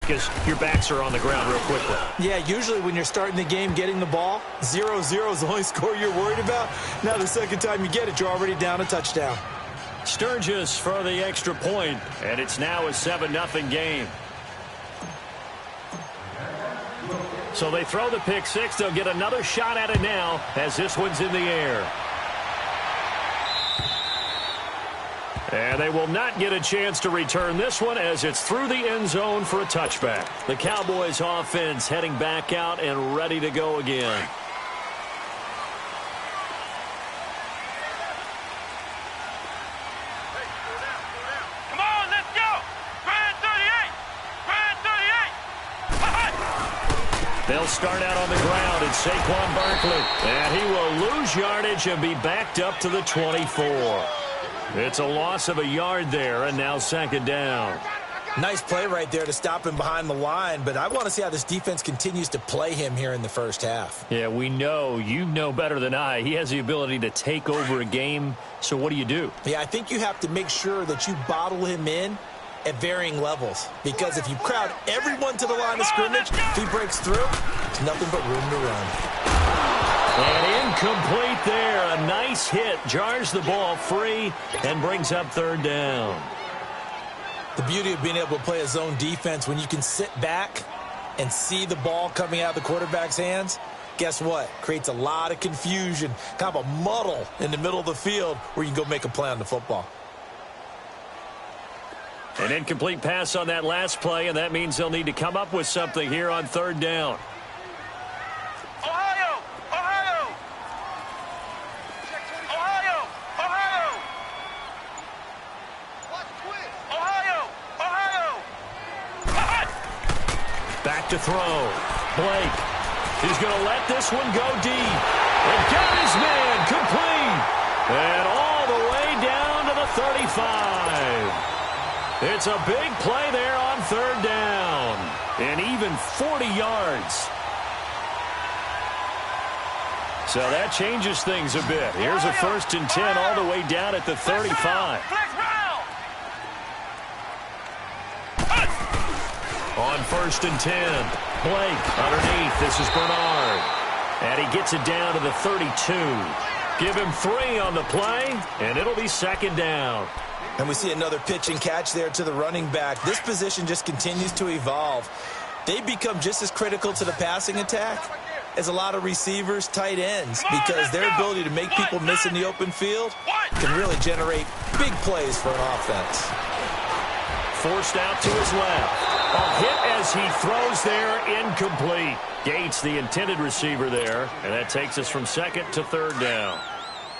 because your backs are on the ground real quickly. Yeah, usually when you're starting the game getting the ball, 0-0 is the only score you're worried about. Now the second time you get it, you're already down a touchdown. Sturgis for the extra point, and it's now a 7-0 game. So they throw the pick six. They'll get another shot at it now as this one's in the air. And they will not get a chance to return this one as it's through the end zone for a touchback. The Cowboys offense heading back out and ready to go again. Come on, let's go! Brand 38! Brand 38! They'll start out on the ground. It's Saquon Barkley. And he will lose yardage and be backed up to the 24. It's a loss of a yard there, and now second down. Nice play right there to stop him behind the line, but I want to see how this defense continues to play him here in the first half. Yeah, we know. You know better than I. He has the ability to take over a game, so what do? Yeah, I think you have to make sure that you bottle him in at varying levels, because if you crowd everyone to the line of scrimmage, if he breaks through, there's nothing but room to run. And incomplete there. A nice hit. Jars the ball free and brings up third down. The beauty of being able to play a zone defense, when you can sit back and see the ball coming out of the quarterback's hands, guess what? Creates a lot of confusion, kind of a muddle in the middle of the field where you can go make a play on the football. An incomplete pass on that last play, and that means they'll need to come up with something here on third down. Back to throw. Blake. He's going to let this one go deep. And got his man complete. And all the way down to the 35. It's a big play there on third down. And even 40 yards. So that changes things a bit. Here's a 1st and 10 all the way down at the 35. On 1st and 10, Blake underneath. This is Bernard. And he gets it down to the 32. Give him 3 on the play, and it'll be second down. And we see another pitch and catch there to the running back. This position just continues to evolve. They become just as critical to the passing attack as a lot of receivers, tight ends, because their ability to make people miss in the open field can really generate big plays for an offense. Forced out to his left. A hit as he throws there, incomplete. Gates, the intended receiver there, and that takes us from second to third down.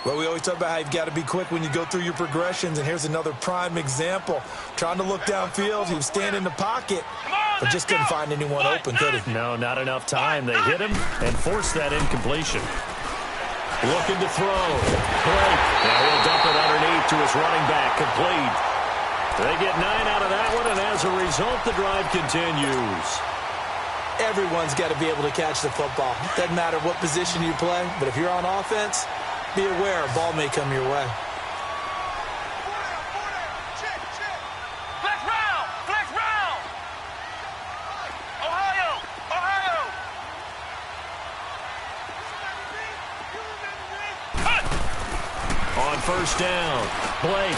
Well, we always talk about how you've got to be quick when you go through your progressions, and here's another prime example. Trying to look downfield, he was standing in the pocket, but just couldn't find anyone open, could he? No, not enough time. They hit him and forced that incompletion. Looking to throw. Blake. Now he'll dump it underneath to his running back, complete. They get 9 out of that one, and as a result, the drive continues. Everyone's got to be able to catch the football. Doesn't matter what position you play, but if you're on offense, be aware a ball may come your way. Flex round! Flex round! Ohio! Ohio! On 1st down, Blake.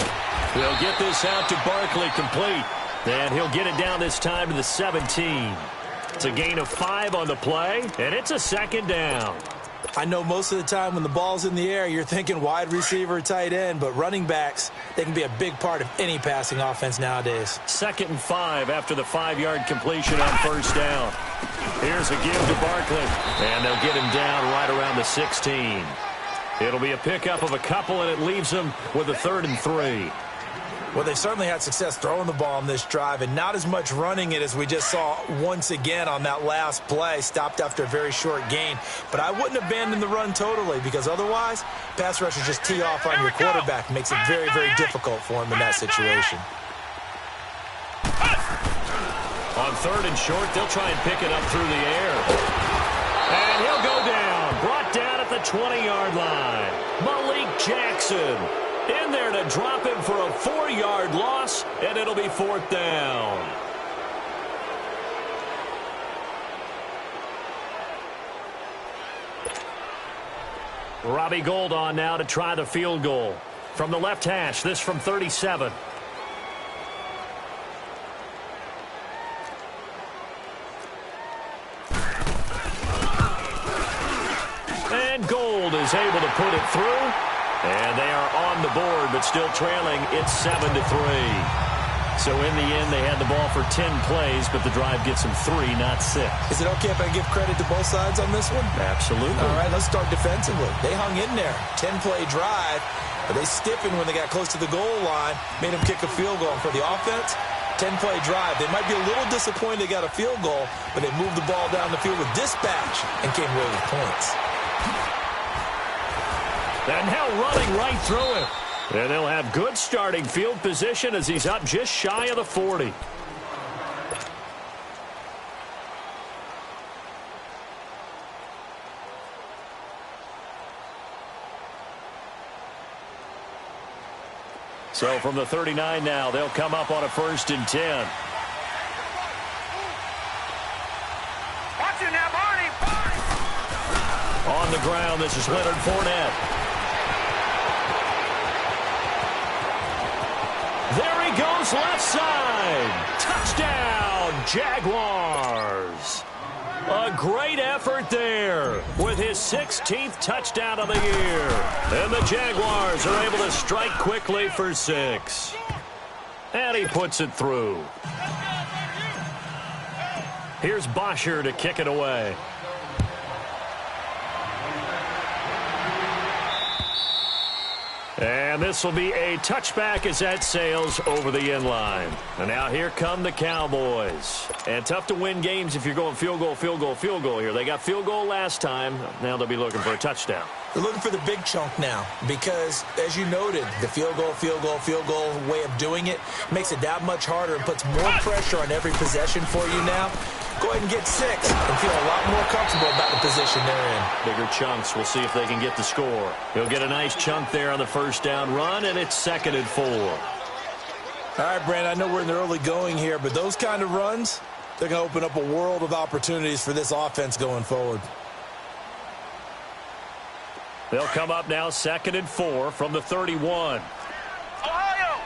He'll get this out to Barkley, complete. And he'll get it down this time to the 17. It's a gain of 5 on the play, and it's a second down. I know most of the time when the ball's in the air, you're thinking wide receiver, tight end, but running backs, they can be a big part of any passing offense nowadays. 2nd and 5 after the 5-yard completion on 1st down. Here's a give to Barkley, and they'll get him down right around the 16. It'll be a pickup of a couple, and it leaves them with a 3rd and 3. Well, they've certainly had success throwing the ball on this drive, and not as much running it as we just saw once again on that last play, stopped after a very short gain. But I wouldn't abandon the run totally, because otherwise, pass rushers just tee off on your quarterback. Makes it very, very difficult for him in that situation. On 3rd and short, they'll try and pick it up through the air. And he'll go down, brought down at the 20-yard line. Malik Jackson in there to drop him for a 4-yard loss, and it'll be 4th down. Robbie Gould on now to try the field goal. From the left hash, this from 37. And Gould is able to put it through. And they are on the board, but still trailing. It's 7-3. So in the end, they had the ball for 10 plays, but the drive gets them 3, not 6. Is it okay if I give credit to both sides on this one? Absolutely. All right, let's start defensively. They hung in there. 10-play drive, but they stiffened when they got close to the goal line, made them kick a field goal. For the offense, 10-play drive. They might be a little disappointed they got a field goal, but they moved the ball down the field with dispatch and came away with points. And now running right through it. And they'll have good starting field position as he's up just shy of the 40. So from the 39 now, they'll come up on a 1st and 10. Watch it now, Barney. On the ground, this is Leonard Fournette. There he goes, left side. Touchdown, Jaguars. A great effort there with his 16th touchdown of the year. And the Jaguars are able to strike quickly for 6. And he puts it through. Here's Bosher to kick it away. And this will be a touchback as that sails over the end line. And now here come the Cowboys. And tough to win games if you're going field goal, field goal, field goal here. They got field goal last time. Now they'll be looking for a touchdown. They're looking for the big chunk now because, as you noted, the field goal way of doing it makes it that much harder and puts more pressure on every possession for you now. Go ahead and get 6 and feel a lot more comfortable about the position they're in. Bigger chunks. We'll see if they can get the score. He'll get a nice chunk there on the 1st down run, and it's 2nd and 4. All right, Brand, I know we're in the early going here, but those kind of runs, they're going to open up a world of opportunities for this offense going forward. They'll come up now 2nd and 4 from the 31. Ohio!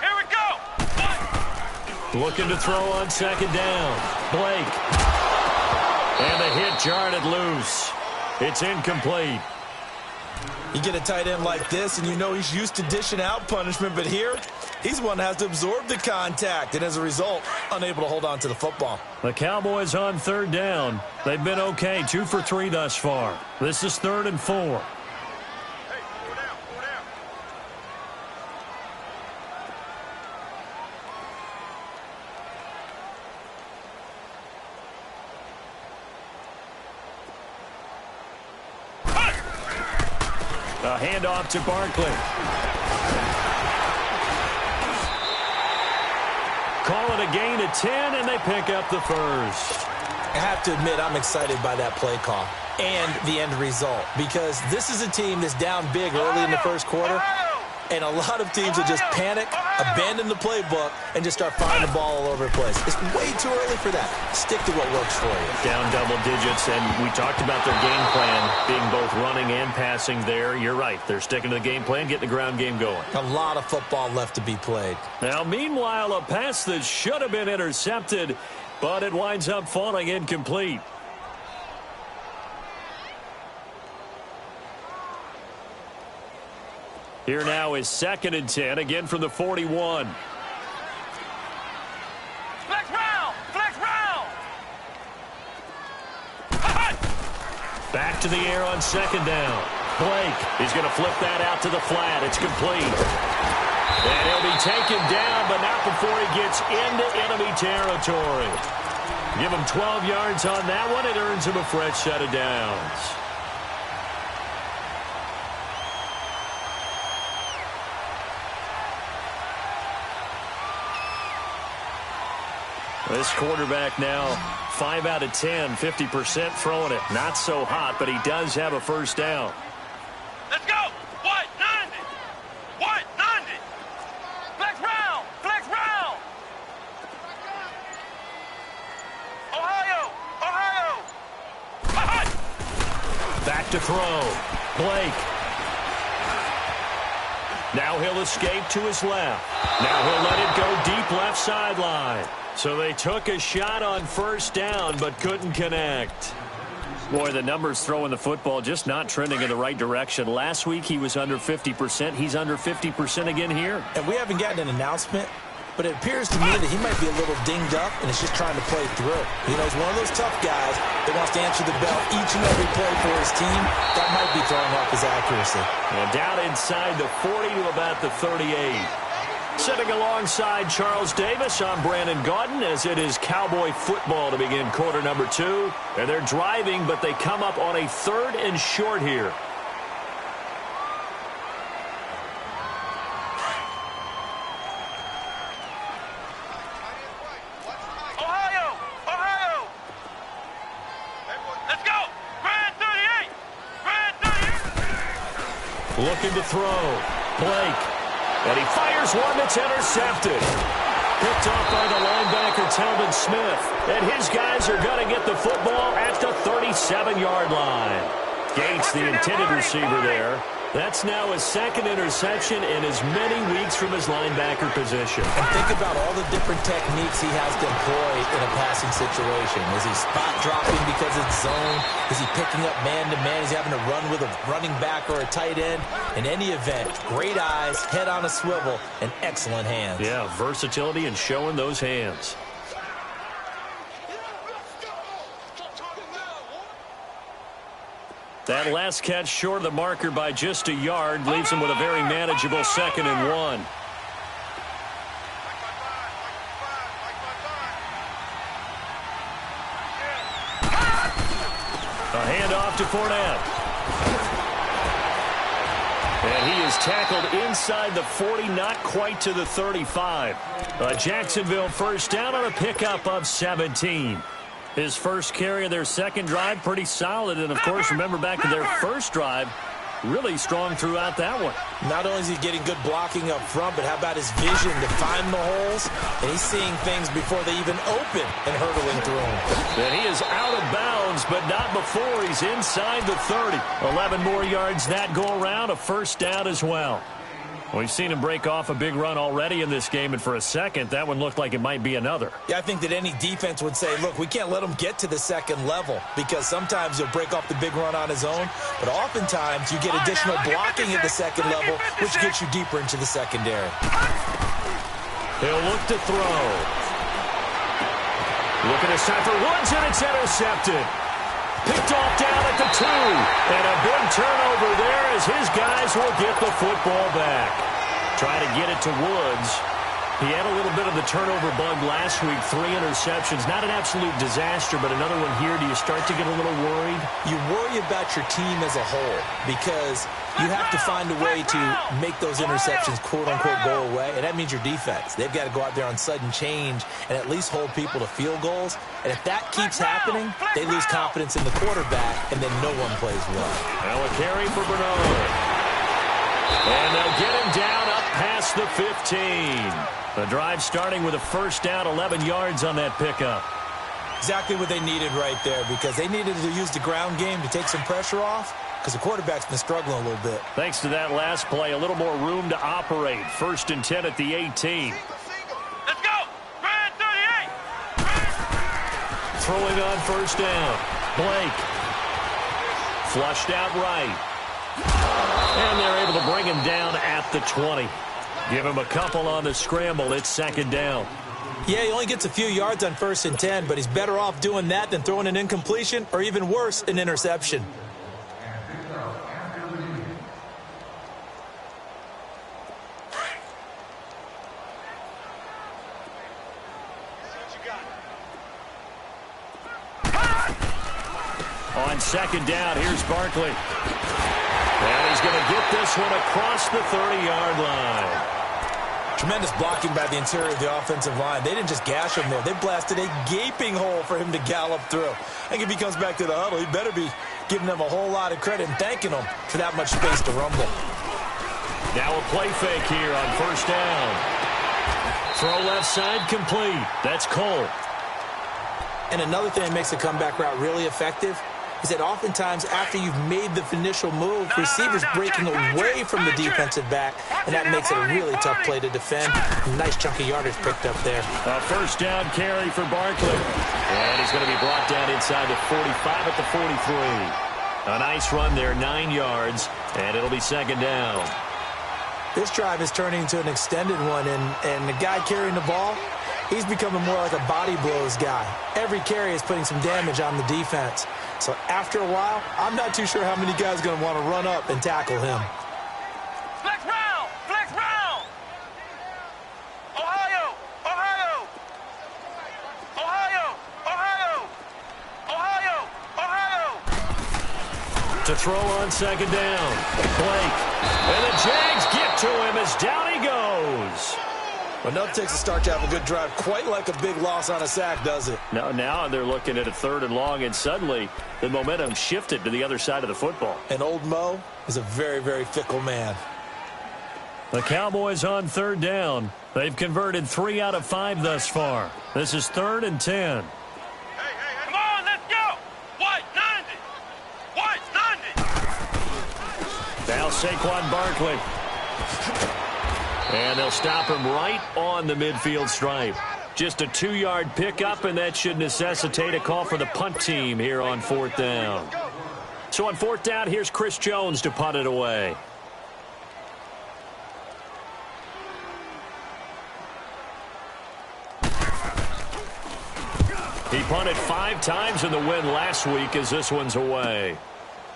Here we go! Looking to throw on 2nd down. Blake. And the hit jarred it loose. It's incomplete. You get a tight end like this, and you know he's used to dishing out punishment, but here, he's one that has to absorb the contact, and as a result, unable to hold on to the football. The Cowboys on 3rd down. They've been okay, 2 for 3 thus far. This is 3rd and 4. Hey, 4 down. A handoff to Barkley. Call it a gain of 10, and they pick up the 1st. I have to admit, I'm excited by that play call and the end result because this is a team that's down big early in the 1st quarter, and a lot of teams will just panic, abandon the playbook, and just start firing the ball all over the place. It's way too early for that. Stick to what works for you. Down double digits, and we talked about their game plan being both running and passing there. You're right. They're sticking to the game plan, getting the ground game going. A lot of football left to be played. Now, meanwhile, a pass that should have been intercepted, but it winds up falling incomplete. Here now is 2nd and 10, again from the 41. Flex round! Back to the air on 2nd down. Blake is going to flip that out to the flat. It's complete. And he'll be taken down, but not before he gets into enemy territory. Give him 12 yards on that one. It earns him a fresh set of downs. This quarterback now 5 out of 10, 50% throwing it. Not so hot, but he does have a 1st down. Let's go! What? 90! What? 90! Flex round! Ohio! Back to throw. Blake. Now he'll escape to his left. Now he'll let it go deep left sideline. So they took a shot on first down but couldn't connect. Boy, the numbers throwing the football just not trending in the right direction. Last week he was under 50%. He's under 50% again here. And we haven't gotten an announcement, but it appears to me that he might be a little dinged up and is just trying to play through. You know, he's one of those tough guys that wants to answer the bell each and every play for his team. That might be throwing off his accuracy. And down inside the 40 to about the 38. Sitting alongside Charles Davis, I'm Brandon Gaudin as it is Cowboy football to begin quarter number 2. And they're driving, but they come up on a 3rd and short here. Ohio! Let's go! Grand 38! Looking to throw. Blake. And he fires one that's intercepted. Picked off by the linebacker, Talbot Smith. And his guys are going to get the football at the 37-yard line. Gates, the intended receiver there. That's now his 2nd interception in as many weeks from his linebacker position. And think about all the different techniques he has to employ in a passing situation. Is he spot dropping because it's zone? Is he picking up man-to-man? Is he having to run with a running back or a tight end? In any event, great eyes, head on a swivel, and excellent hands. Yeah, versatility and showing those hands. That last catch short of the marker by just a yard leaves him with a very manageable 2nd and 1. A handoff to Fournette. And he is tackled inside the 40, not quite to the 35. Jacksonville first down on a pickup of 17. His first carry of their 2nd drive, pretty solid. And, of course, remember back to their first drive, really strong throughout that one. Not only is he getting good blocking up front, but how about his vision to find the holes? And he's seeing things before they even open and hurdling through them. And he is out of bounds, but not before he's inside the 30. 11 more yards that go around, a first down as well. We've seen him break off a big run already in this game, and for a second, that one looked like it might be another. Yeah, I think that any defense would say, look, we can't let him get to the 2nd level because sometimes he'll break off the big run on his own, but oftentimes you get additional blocking at the 2nd level, which gets you deeper into the secondary. He'll look to throw. Looking to shot for Woods, and it's intercepted. Picked off down at the 2. And a big turnover there as his guys will get the football back. Try to get it to Woods. He had a little bit of the turnover bug last week. 3 interceptions. Not an absolute disaster, but another one here. Do you start to get a little worried? You worry about your team as a whole because you have to find a way to make those interceptions, quote-unquote, go away, and that means your defense. They've got to go out there on sudden change and at least hold people to field goals. And if that keeps happening, they lose confidence in the quarterback, and then no one plays well. Now a carry for Bernard. And they'll get him down up past the 15. The drive starting with a first down, 11 yards on that pickup. Exactly what they needed right there because they needed to use the ground game to take some pressure off because the quarterback's been struggling a little bit. Thanks to that last play, a little more room to operate. 1st and 10 at the 18. Let's go! Grand 38! Throwing on first down. Blake. Flushed out right. And they're able to bring him down at the 20. Give him a couple on the scramble. It's 2nd down. Yeah, he only gets a few yards on 1st and 10, but he's better off doing that than throwing an incompletion or even worse, an interception. On 2nd down, here's Barkley. And he's going to get this one across the 30-yard line. Tremendous blocking by the interior of the offensive line. They didn't just gash him there. They blasted a gaping hole for him to gallop through. I think if he comes back to the huddle, he better be giving them a whole lot of credit and thanking them for that much space to rumble. Now a play fake here on first down. Throw left side complete. That's Cole. And another thing that makes the comeback route really effective is that oftentimes after you've made the initial move, receivers breaking away from the defensive back, and that makes it a really tough play to defend. Nice chunk of yardage picked up there. A first down carry for Barkley. And he's going to be brought down inside the 45 at the 43. A nice run there, 9 yards, and it'll be second down. This drive is turning into an extended one, and the guy carrying the ball, he's becoming more like a body blows guy. Every carry is putting some damage on the defense. So after a while, I'm not too sure how many guys are going to want to run up and tackle him. Flex round! Flex round! Ohio! Ohio! Ohio! Ohio! Ohio! Ohio! To throw on second down. Blake. And the Jags get to him as down he goes. Well, nothing takes a start to have a good drive quite like a big loss on a sack, does it? Now they're looking at a 3rd and long, and suddenly the momentum shifted to the other side of the football. And old Mo is a very, very fickle man. The Cowboys on 3rd down. They've converted 3 out of 5 thus far. This is 3rd and 10. Come on, let's go! White 90! White 90! Now Saquon Barkley. And they'll stop him right on the midfield stripe. Just a 2-yard pickup, and that should necessitate a call for the punt team here on 4th down. So on 4th down, here's Chris Jones to punt it away. He punted 5 times in the win last week as this one's away.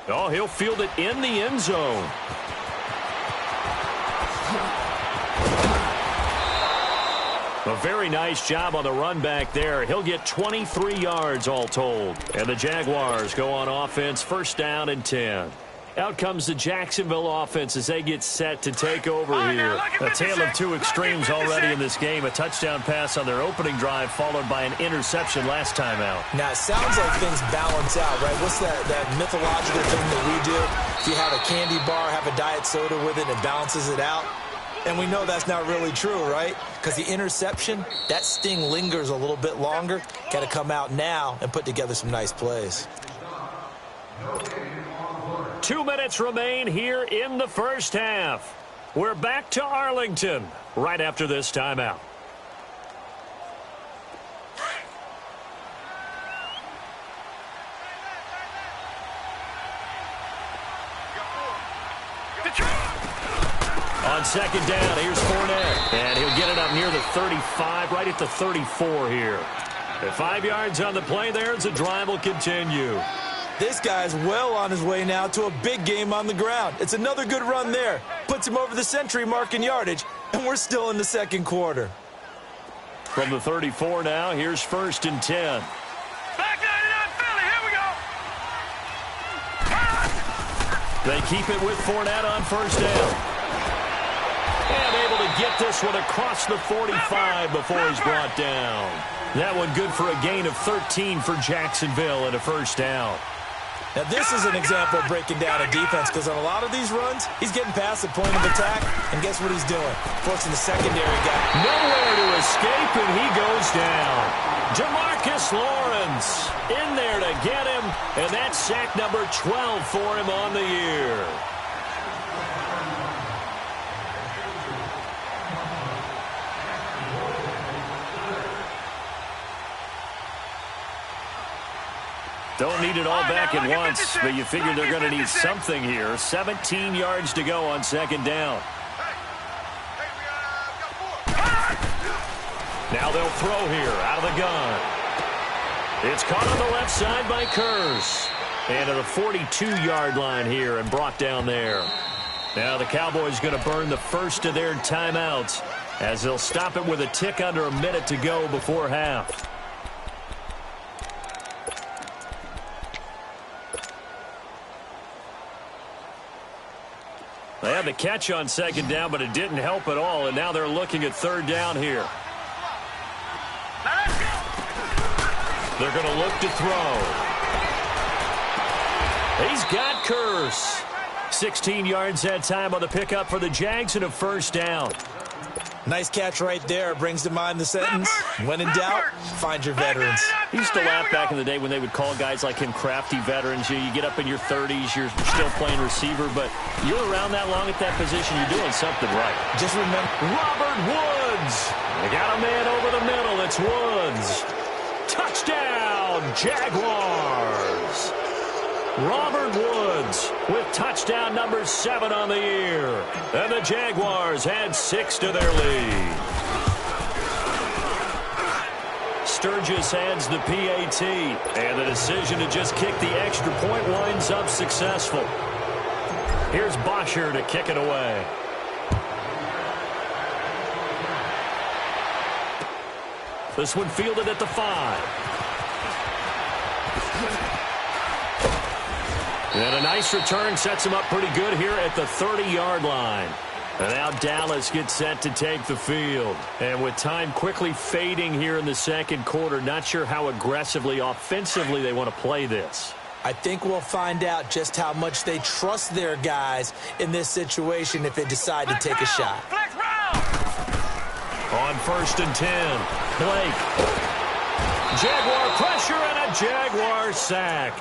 Oh, he'll field it in the end zone. A very nice job on the run back there. He'll get 23 yards all told. And the Jaguars go on offense, 1st down and 10. Out comes the Jacksonville offense as they get set to take over here. A tale of 2 extremes already in this game. A touchdown pass on their opening drive followed by an interception last time out. Now, it sounds like things balance out, right? What's that mythological thing that we do? If you have a candy bar, have a diet soda with it, and it balances it out. And we know that's not really true, right? Because the interception, that sting lingers a little bit longer. Got to come out now and put together some nice plays. 2 minutes remain here in the first half. We're back to Arlington right after this timeout. On second down, here's Fournette. And he'll get it up near the 35, right at the 34 here. At 5 yards on the play there as the drive will continue. This guy's well on his way now to a big game on the ground. It's another good run there. Puts him over the century mark in yardage, and we're still in the second quarter. From the 34 now, here's 1st and 10. Back 99 Philly, here we go! They keep it with Fournette on 1st down. And able to get this one across the 45 before he's brought down. That one good for a gain of 13 for Jacksonville and a 1st down. Now, this is an example of breaking down a defense because on a lot of these runs, he's getting past the point of attack, and guess what he's doing? Forcing the secondary guy. Nowhere to escape, and he goes down. Jamarcus Lawrence in there to get him, and that's sack number 12 for him on the year. Don't need it all back at once, but you figure they're going to need something here. 17 yards to go on second down. Now they'll throw here out of the gun. It's caught on the left side by Kurz. And to the 42-yard line here and brought down there. Now the Cowboys going to burn the first of their timeouts as they'll stop it with a tick under a minute to go before half. They had the catch on second down, but it didn't help at all, and now they're looking at 3rd down here. They're going to look to throw. He's got Kurz. 16 yards that time on the pickup for the Jags and a 1st down. Nice catch right there. Brings to mind the sentence, when in doubt, find your veterans. He used to laugh back in the day when they would call guys like him crafty veterans. You get up in your 30s, you're still playing receiver, but you're around that long at that position, you're doing something right. Just remember, Robert Woods. They got a man over the middle. It's Woods. Touchdown, Jaguars. Robert Woods with touchdown number 7 on the year. And the Jaguars add 6 to their lead. Sturgis adds the PAT. And the decision to just kick the extra point winds up successful. Here's Bosher to kick it away. This one fielded at the 5. And a nice return sets him up pretty good here at the 30-yard line. And now Dallas gets set to take the field. And with time quickly fading here in the second quarter, not sure how aggressively, offensively they want to play this. I think we'll find out just how much they trust their guys in this situation if they decide to take a shot. On 1st and 10, Blake. Jaguar pressure and a Jaguar sack.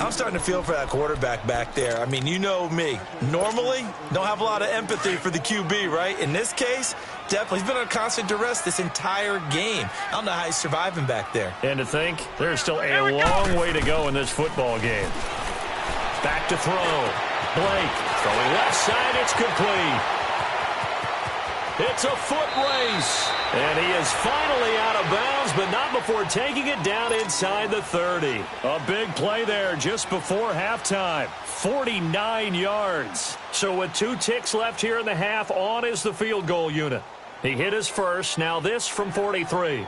I'm starting to feel for that quarterback back there. I mean, you know me. Normally, don't have a lot of empathy for the QB, right? In this case, definitely. He's been under constant duress this entire game. I don't know how he's surviving back there. And to think, there's still a long way to go in this football game. Back to throw. Blake throwing left side. It's complete. It's a foot race. And he is finally out of bounds, but not before taking it down inside the 30. A big play there just before halftime. 49 yards. So with 2 ticks left here in the half, on is the field goal unit. He hit his first. Now this from 43.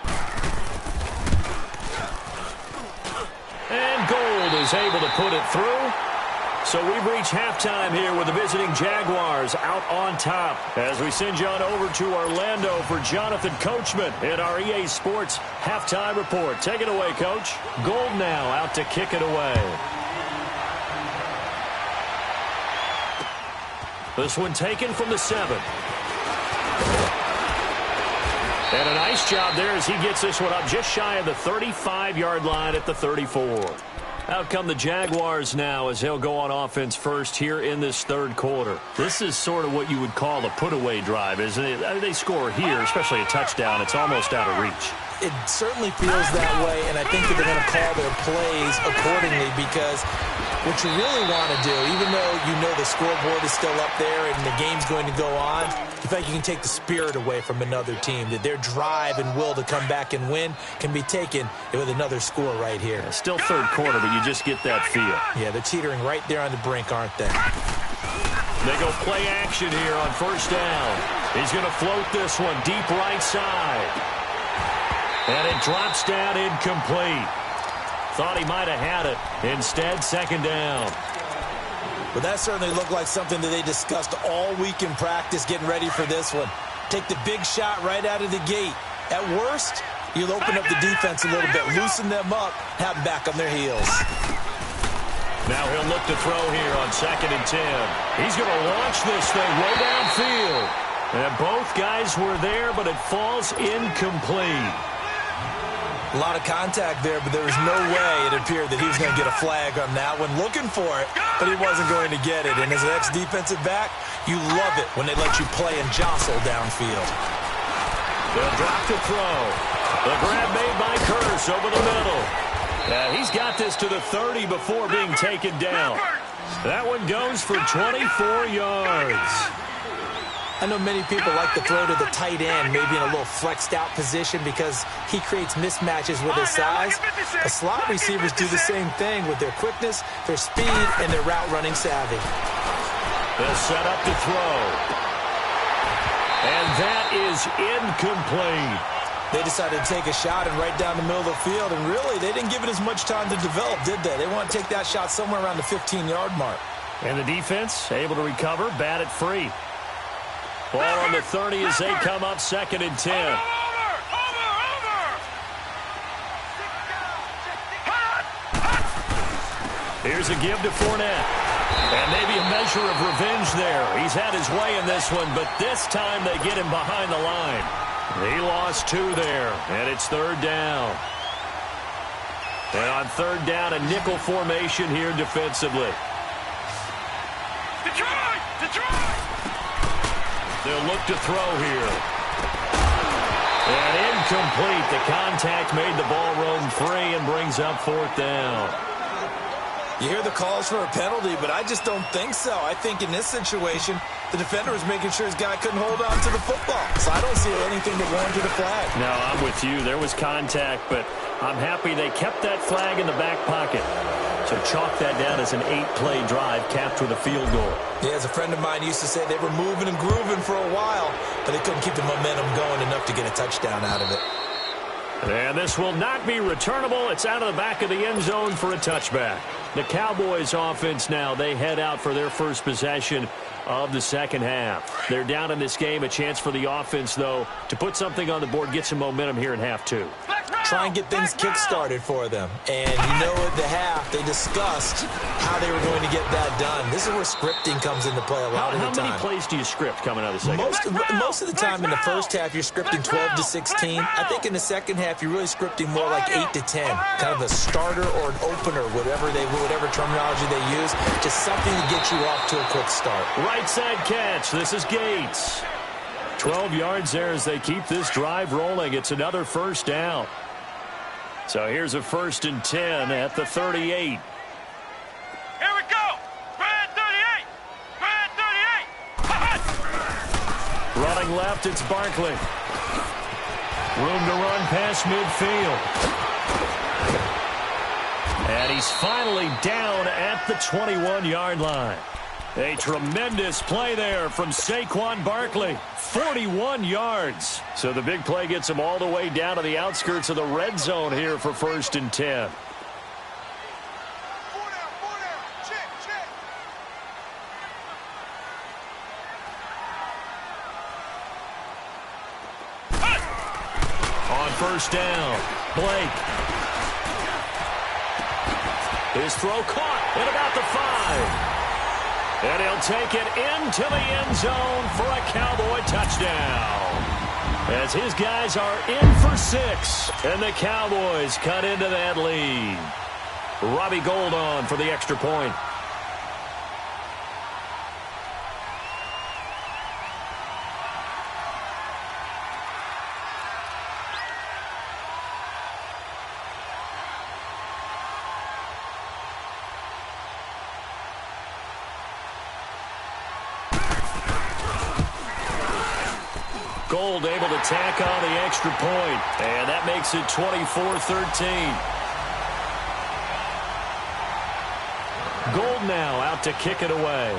And Gold is able to put it through. So we've reached halftime here with the visiting Jaguars out on top. As we send you on over to Orlando for Jonathan Coachman in our EA Sports Halftime Report. Take it away, Coach. Gold now out to kick it away. This one taken from the 7. And a nice job there as he gets this one up just shy of the 35-yard line at the 34. Out come the Jaguars now as they'll go on offense first here in this third quarter. This is sort of what you would call a put-away drive, isn't it? I mean, they score here, especially a touchdown. It's almost out of reach. It certainly feels that way, and I think that they're going to call their plays accordingly because what you really want to do, even though you know the scoreboard is still up there and the game's going to go on, in fact, you can take the spirit away from another team, that their drive and will to come back and win can be taken with another score right here. Yeah, still third quarter, but you just get that feel. Yeah, they're teetering right there on the brink, aren't they? They go play action here on first down. He's going to float this one deep right side. And it drops down incomplete. Thought he might have had it. Instead, second down. But that certainly looked like something that they discussed all week in practice getting ready for this one. Take the big shot right out of the gate. At worst, you'll open up the defense a little bit, loosen them up, have them back on their heels. Now he'll look to throw here on 2nd and 10. He's going to launch this thing way downfield. And both guys were there, but it falls incomplete. A lot of contact there, but there was no way it appeared that he was going to get a flag on that one. Looking for it, but he wasn't going to get it. And as an ex-defensive back, you love it when they let you play and jostle downfield. They'll drop to throw. The grab made by Curse over the middle. He's got this to the 30 before being taken down. That one goes for 24 yards. I know many people like to throw to the tight end, maybe in a little flexed out position because he creates mismatches with his size. The slot receivers do the same thing with their quickness, their speed, and their route running savvy. They'll set up to throw. And that is incomplete. They decided to take a shot and right down the middle of the field, and really, they didn't give it as much time to develop, did they? They want to take that shot somewhere around the 15-yard mark. And the defense able to recover, bat it free. Ball on the 30 as they come up 2nd and 10. Here's a give to Fournette. And maybe a measure of revenge there. He's had his way in this one, but this time they get him behind the line. He lost 2 there, and it's 3rd down. And on 3rd down, a nickel formation here defensively. Detroit! They'll look to throw here. And incomplete. The contact made the ball roam free and brings up 4th down. You hear the calls for a penalty, but I just don't think so. I think in this situation, the defender was making sure his guy couldn't hold on to the football. So I don't see anything that warranted a flag. No, I'm with you. There was contact, but I'm happy they kept that flag in the back pocket. So chalk that down as an 8-play drive capped with a field goal. Yeah, as a friend of mine used to say, they were moving and grooving for a while, but they couldn't keep the momentum going enough to get a touchdown out of it. And this will not be returnable. It's out of the back of the end zone for a touchback. The Cowboys offense now, they head out for their first possession of the second half. They're down in this game. A chance for the offense, though, to put something on the board, get some momentum here in half 2. Try and get things kick-started for them. And you know at the half, they discussed how they were going to get that done. This is where scripting comes into play a lot of the time. How many plays do you script coming out of the second half? Most of the time in the first half, you're scripting 12 to 16. I think in the second half, you're really scripting more like 8 to 10. Kind of a starter or an opener, whatever terminology they use. Just something to get you off to a quick start. Right side catch. This is Gates. 12 yards there as they keep this drive rolling. It's another first down. So here's a 1st and 10 at the 38. Here we go. Red 38. Red 38. Running left, it's Barkley. Room to run past midfield. And he's finally down at the 21-yard line. A tremendous play there from Saquon Barkley. 41 yards. So the big play gets him all the way down to the outskirts of the red zone here for 1st and 10. On 1st down, Blake. His throw caught at about the 5. And he'll take it into the end zone for a Cowboy touchdown. As his guys are in for 6. And the Cowboys cut into that lead. Robbie Gould on for the extra point. Gould able to tack on the extra point, and that makes it 24-13. Gould now out to kick it away.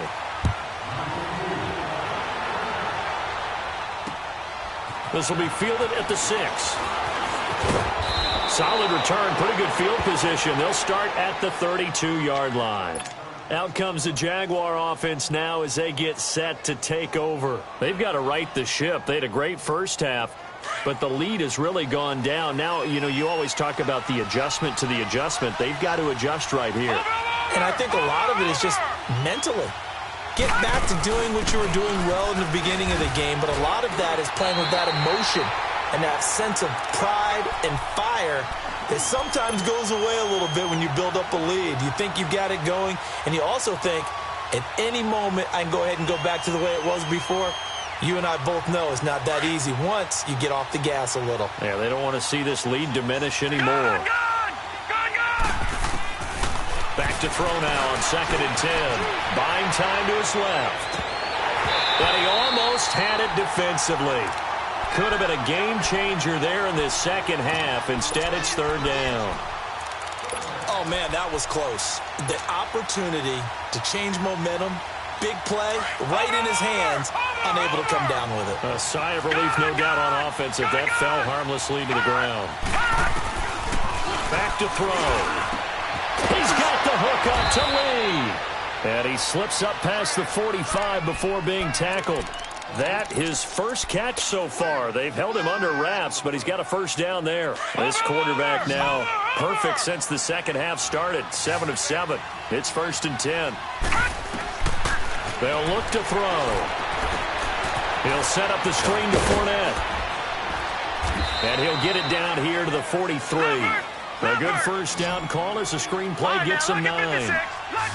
This will be fielded at the 6. Solid return, pretty good field position. They'll start at the 32-yard line. Out comes the Jaguar offense now as they get set to take over. They've got to right the ship. They had a great first half, but the lead has really gone down. Now, you know, you always talk about the adjustment to the adjustment. They've got to adjust right here. And I think a lot of it is just mentally. Get back to doing what you were doing well in the beginning of the game, but a lot of that is playing with that emotion and that sense of pride and fire that sometimes goes away a little bit when you build up a lead. You think you've got it going, and you also think, at any moment, I can go ahead and go back to the way it was before. You and I both know it's not that easy once you get off the gas a little. Yeah, they don't want to see this lead diminish anymore. Back to throw now on 2nd and 10. Buying time to his left. But he almost had it defensively. Could have been a game changer there in this second half. Instead, it's 3rd down. Oh, man, that was close. The opportunity to change momentum, big play, right in his hands, unable to come down with it. A sigh of relief, no doubt, on offense if that fell harmlessly to the ground. Back to throw. He's got the hook up to Lee. And he slips up past the 45 before being tackled. That his first catch so far. They've held him under wraps, but he's got a first down there. This quarterback now perfect since the second half started. 7 of 7. It's 1st and 10. They'll look to throw. He'll set up the screen to Fournette. And he'll get it down here to the 43. A good first down call as the screen play gets him 9.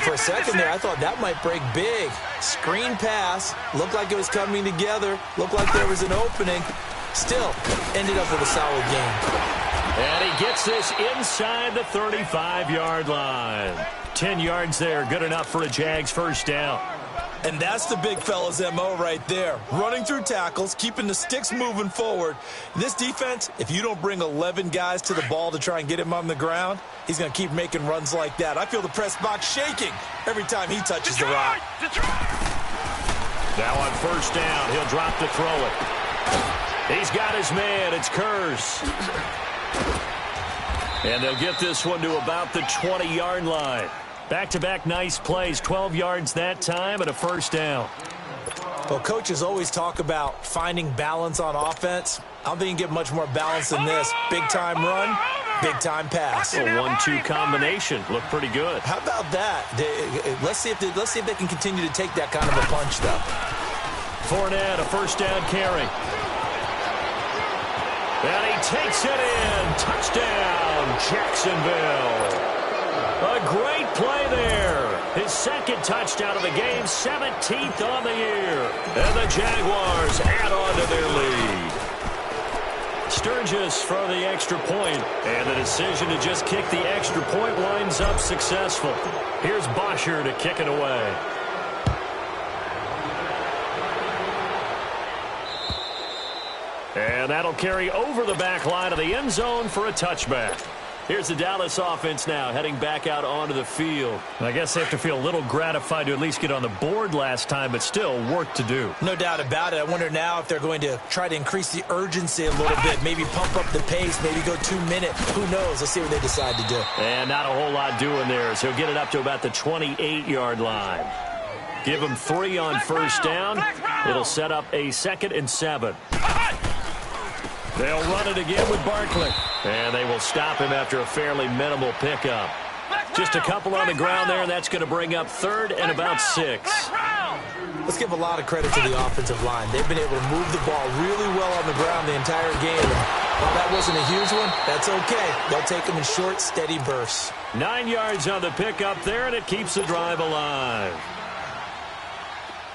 For a second there, I thought that might break big. Screen pass. Looked like it was coming together. Looked like there was an opening. Still, ended up with a solid game. And he gets this inside the 35-yard line. 10 yards there, good enough for a Jags first down. And that's the big fella's MO right there. Running through tackles, keeping the sticks moving forward. This defense, if you don't bring 11 guys to the ball to try and get him on the ground, he's going to keep making runs like that. I feel the press box shaking every time he touches the rock. Now on first down, he'll drop to throw it. He's got his man. It's Curse. And they'll get this one to about the 20-yard line. Back-to-back nice plays, 12 yards that time and a first down. Well, coaches always talk about finding balance on offense. I don't think you can get much more balance than this. Big-time run, big-time pass. A 1-2 combination. Looked pretty good. How about that? Let's see if they can continue to take that kind of a punch, though. Fournette, a first down carry. And he takes it in. Touchdown, Jacksonville. A great play there. His second touchdown of the game, 17th on the year. And the Jaguars add on to their lead. Sturgis for the extra point, and the decision to just kick the extra point winds up successful. Here's Bosher to kick it away. And that'll carry over the back line of the end zone for a touchback. Here's the Dallas offense now, heading back out onto the field. I guess they have to feel a little gratified to at least get on the board last time, but still work to do. No doubt about it. I wonder now if they're going to try to increase the urgency a little bit, maybe pump up the pace, maybe go 2 minutes. Who knows? Let's see what they decide to do. And not a whole lot doing there, so he'll get it up to about the 28-yard line. Give him 3 on first down. It'll set up a 2nd and 7. They'll run it again with Barkley. And they will stop him after a fairly minimal pickup. Just a couple on the ground there, and that's going to bring up 3rd and about 6. Let's give a lot of credit to the offensive line. They've been able to move the ball really well on the ground the entire game. And while that wasn't a huge one, that's okay. They'll take them in short, steady bursts. 9 yards on the pickup there, and it keeps the drive alive.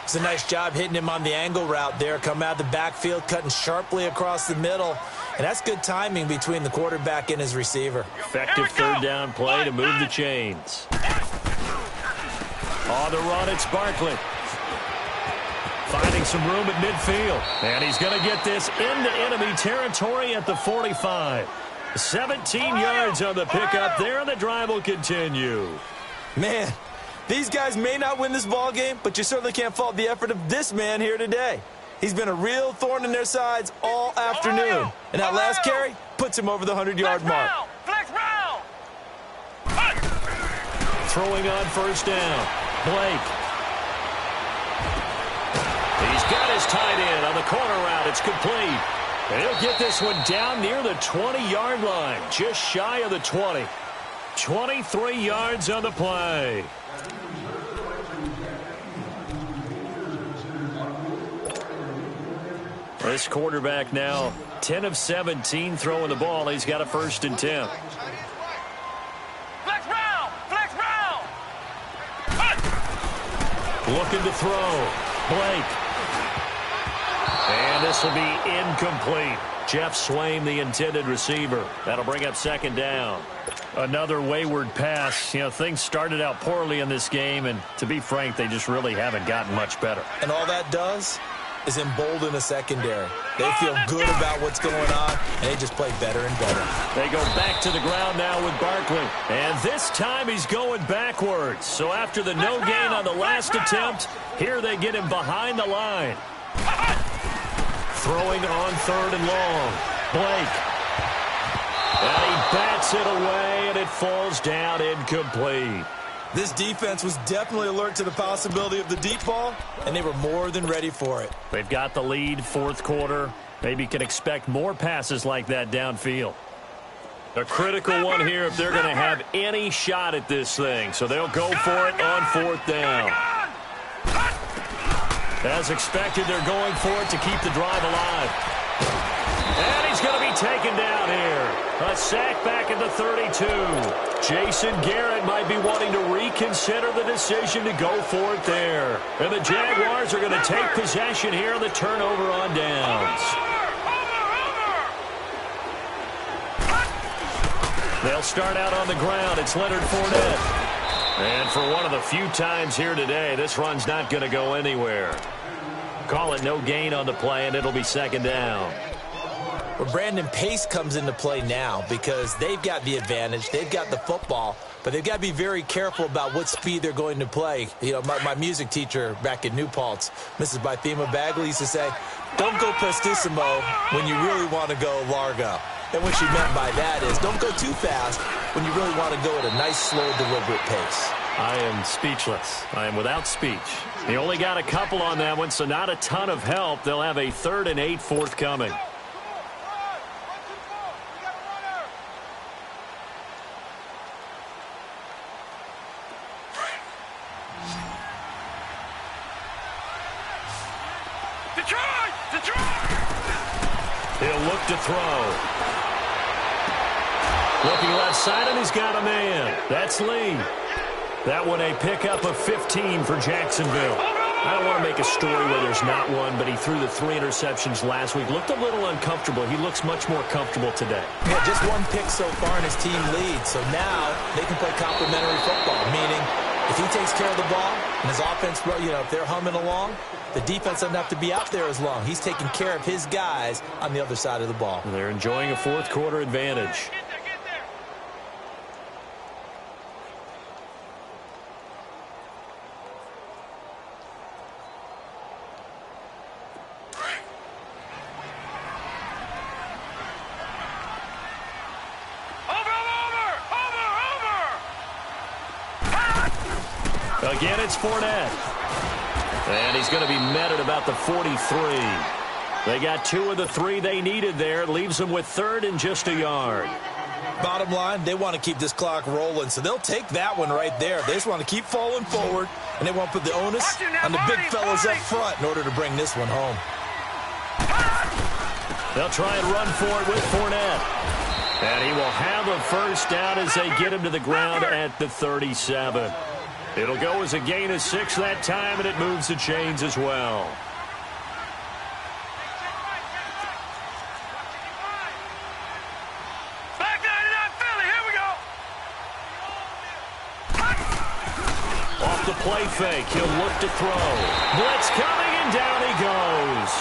It's a nice job hitting him on the angle route there. Come out of the backfield, cutting sharply across the middle. And that's good timing between the quarterback and his receiver. Effective 3rd down play to move the chains. On the run, it's Barkley. Finding some room at midfield. And he's going to get this into enemy territory at the 45. 17 yards on the pickup there, and the drive will continue. Man, these guys may not win this ball game, but you certainly can't fault the effort of this man here today. He's been a real thorn in their sides all afternoon. And that last carry puts him over the 100-yard mark. Throwing on first down. Blake. He's got his tight end on the corner route. It's complete. And he'll get this one down near the 20-yard line, just shy of the 20. 23 yards on the play. This quarterback now 10 of 17 throwing the ball. He's got a 1st and 10. Flex round! Flex round! Looking to throw. Blake. And this will be incomplete. Jeff Swaim, the intended receiver. That'll bring up 2nd down. Another wayward pass. You know, things started out poorly in this game, and to be frank, they just really haven't gotten much better. And all that does is embolden a secondary. They feel good about what's going on, and they just play better and better. They go back to the ground now with Barkley. And this time he's going backwards. So after the no gain on the last attempt, here they get him behind the line. Throwing on 3rd and long. Blake. And he bats it away, and it falls down incomplete. This defense was definitely alert to the possibility of the deep ball, and they were more than ready for it. They've got the lead, 4th quarter. Maybe can expect more passes like that downfield. A critical one here if they're going to have any shot at this thing. So they'll go for it on 4th down. As expected, they're going for it to keep the drive alive. And he's going to be taken down here. A sack back at the 32. Jason Garrett might be wanting to reconsider the decision to go for it there. And the Jaguars are going to take possession here on the turnover on downs. They'll start out on the ground. It's Leonard Fournette. And for one of the few times here today, this run's not going to go anywhere. Call it no gain on the play, and it'll be second down. Well, Brandon, pace comes into play now because they've got the advantage. They've got the football, but they've got to be very careful about what speed they're going to play. You know, my music teacher back in New Paltz, Mrs. Bythema Bagley, used to say, don't go prestissimo when you really want to go largo. And what she meant by that is don't go too fast when you really want to go at a nice, slow, deliberate pace. I am speechless. I am without speech. He only got a couple on that one, so not a ton of help. They'll have a 3rd and 8 forthcoming. He'll look to throw. Looking left side, and he's got a man. That's Lee. That one a pickup of 15 for Jacksonville. I don't want to make a story where there's not one, but he threw the 3 interceptions last week. Looked a little uncomfortable. He looks much more comfortable today. Yeah, just one pick so far, and his team leads. So now they can play complementary football, meaning if he takes care of the ball and his offense, you know, if they're humming along, the defense doesn't have to be out there as long. He's taking care of his guys on the other side of the ball. And they're enjoying a fourth-quarter advantage. Again, it's Fournette. And he's going to be met at about the 43. They got 2 of the 3 they needed there. It leaves them with 3rd and just a yard. Bottom line, they want to keep this clock rolling, so they'll take that one right there. They just want to keep falling forward, and they want to put the onus on the big fellas up front in order to bring this one home. They'll try and run for it with Fournette. And he will have a first down as they get him to the ground at the 37. It'll go as a gain of 6 that time, and it moves the chains as well. Back 99 Philly, here we go. Off the play fake, he'll look to throw. Blitz coming, and down he goes.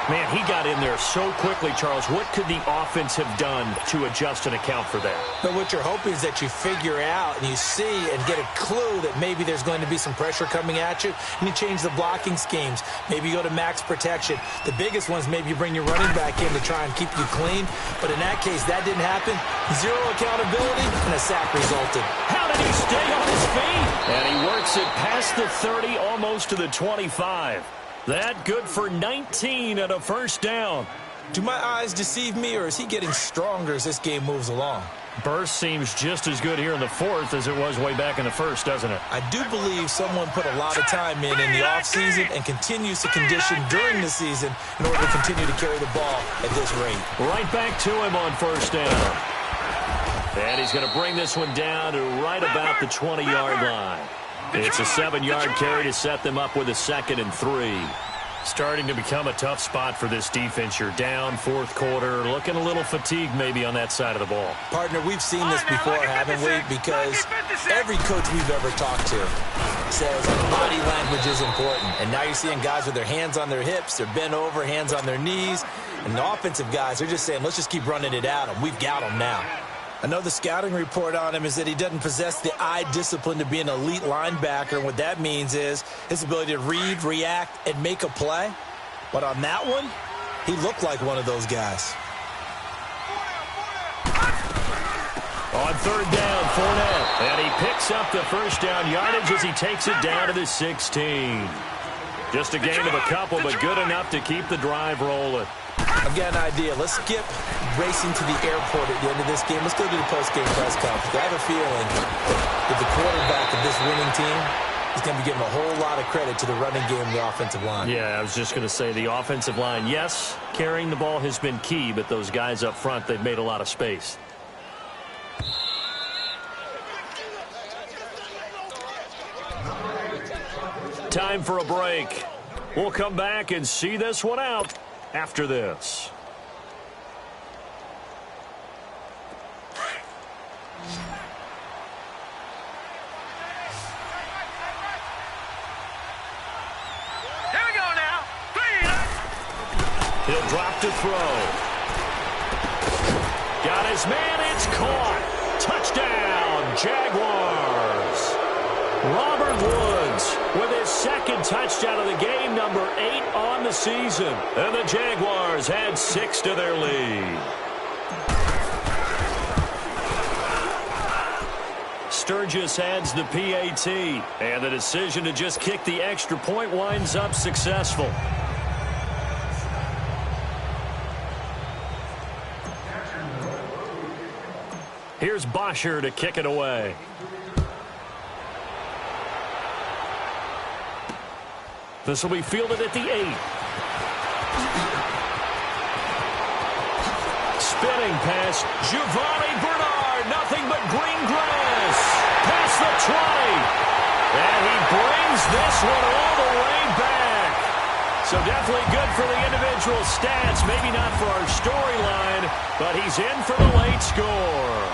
Man, he got in there so quickly, Charles. What could the offense have done to adjust and account for that? But what you're hoping is that you figure out and you see and get a clue that maybe there's going to be some pressure coming at you, and you change the blocking schemes. Maybe you go to max protection. The biggest ones, maybe you bring your running back in to try and keep you clean. But in that case, that didn't happen. 0 accountability, and a sack resulted. How did he stay on his feet? And he works it past the 30, almost to the 25. That good for 19 and a first down. Do my eyes deceive me, or is he getting stronger as this game moves along? Burst seems just as good here in the 4th as it was way back in the 1st, doesn't it? I do believe someone put a lot of time in the offseason and continues to condition during the season in order to continue to carry the ball at this rate. Right back to him on first down. And he's going to bring this one down to right about the 20-yard line. It's a 7-yard carry to set them up with a 2nd and 3. Starting to become a tough spot for this defense. You're down, 4th quarter, looking a little fatigued maybe on that side of the ball. Partner, we've seen this before, haven't we? Because every coach we've ever talked to says body language is important. And now you're seeing guys with their hands on their hips, they're bent over, hands on their knees. And the offensive guys, they're just saying, let's just keep running it at them. We've got them now. Another scouting report on him is that he doesn't possess the eye discipline to be an elite linebacker. And what that means is his ability to read, react, and make a play. But on that one, he looked like one of those guys. On 3rd down, Fournette. And he picks up the first down yardage as he takes it down to the 16. Just a gain of a couple, but good enough to keep the drive rolling. I've got an idea. Let's skip racing to the airport at the end of this game. Let's go to the post-game press conference. I have a feeling that the quarterback of this winning team he's going to be giving a whole lot of credit to the running game and the offensive line. Yeah, I was just going to say the offensive line, yes, carrying the ball has been key, but those guys up front, they've made a lot of space. Time for a break. We'll come back and see this one out after this. Here we go now. He'll drop to throw. Got his man. It's caught. Touchdown, Jaguars. Robert Woods with his second touchdown of the game, number 8 on the season. And the Jaguars add 6 to their lead. Sturgis adds the PAT, and the decision to just kick the extra point winds up successful. Here's Bosher to kick it away. This will be fielded at the 8. Spinning pass, Giovanni Bernard, nothing but green grass. Past the 20. And he brings this one all the way back. So definitely good for the individual stats. Maybe not for our storyline, but he's in for the late score.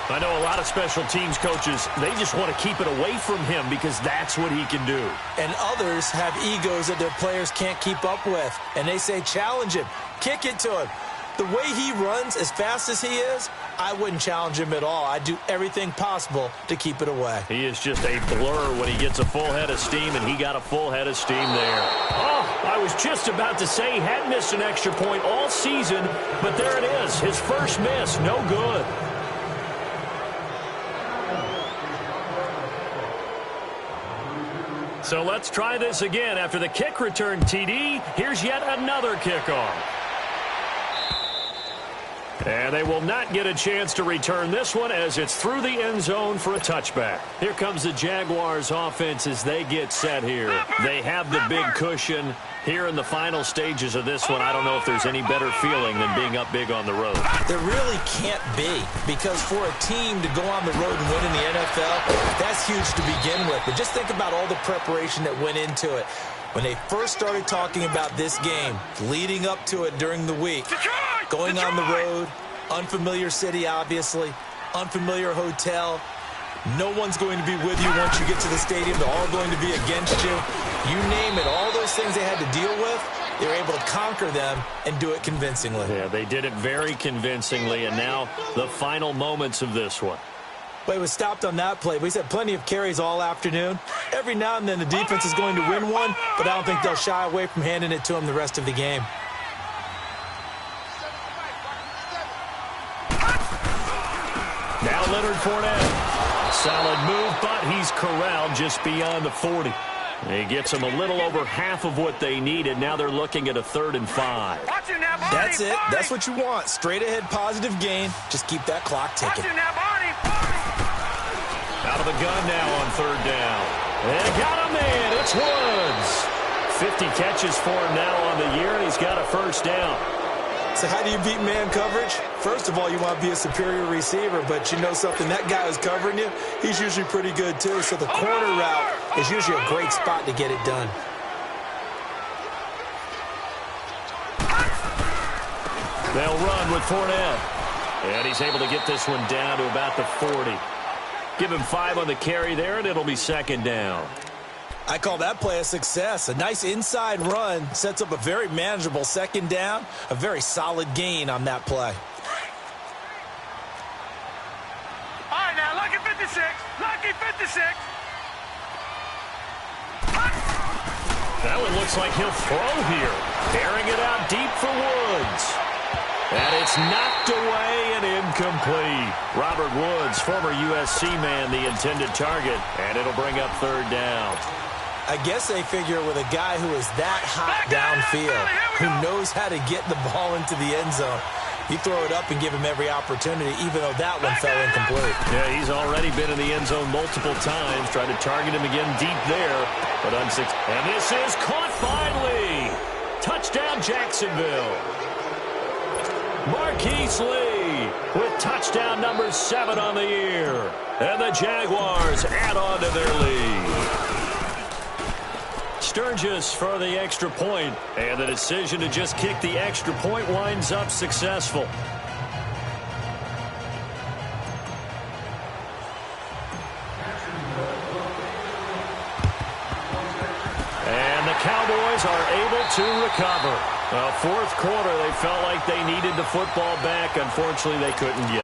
I know a lot of special teams coaches, they just want to keep it away from him because that's what he can do. And others have egos that their players can't keep up with. And they say, challenge him, kick it to him. The way he runs as fast as he is, I wouldn't challenge him at all. I'd do everything possible to keep it away. He is just a blur when he gets a full head of steam, and he got a full head of steam there. Oh, I was just about to say he hadn't missed an extra point all season, but there it is. His first miss, no good. So let's try this again. After the kick return TD, here's yet another kickoff. And they will not get a chance to return this one as it's through the end zone for a touchback. Here comes the Jaguars offense as they get set here. They have the big cushion. Here in the final stages of this one, I don't know if there's any better feeling than being up big on the road. There really can't be, because for a team to go on the road and win in the NFL, that's huge to begin with. But just think about all the preparation that went into it. When they first started talking about this game, leading up to it during the week, going on the road, unfamiliar city, obviously, unfamiliar hotel. No one's going to be with you once you get to the stadium. They're all going to be against you. You name it, all those things they had to deal with, they were able to conquer them and do it convincingly. Yeah, they did it very convincingly, and now the final moments of this one. But he was stopped on that play. But he's had plenty of carries all afternoon. Every now and then the defense is going to win one, but I don't think they'll shy away from handing it to him the rest of the game. Now Leonard Fournette. Solid move, but he's corralled just beyond the 40. He gets them a little over half of what they needed. Now they're looking at a 3rd and 5. That's it. That's what you want. Straight ahead, positive gain. Just keep that clock ticking. Out of the gun now on 3rd down. And got a man. It's Woods. 50 catches for him now on the year, and he's got a 1st down. So how do you beat man coverage? First of all, you want to be a superior receiver, but you know something, that guy who's covering you, he's usually pretty good too. So the corner route is usually a great spot to get it done. They'll run with Fournette. And he's able to get this one down to about the 40. Give him 5 on the carry there, and it'll be 2nd down. I call that play a success. A nice inside run sets up a very manageable 2nd down, a very solid gain on that play. All right, now, lucky 56. Lucky 56. That one looks like he'll throw here. Airing it out deep for Woods. And it's knocked away and incomplete. Robert Woods, former USC man, the intended target. And it'll bring up 3rd down. I guess they figure with a guy who is that hot downfield, who knows how to get the ball into the end zone, You throw it up and give him every opportunity, even though that one fell incomplete. Yeah, he's already been in the end zone multiple times. Tried to target him again deep there, but unsuccessful. And this is caught by Lee. Touchdown, Jacksonville. Marquise Lee with touchdown number 7 on the year. And the Jaguars add on to their lead. Sturgis for the extra point, and the decision to just kick the extra point winds up successful. And the Cowboys are able to recover. Well, fourth quarter, they felt like they needed the football back. Unfortunately, they couldn't get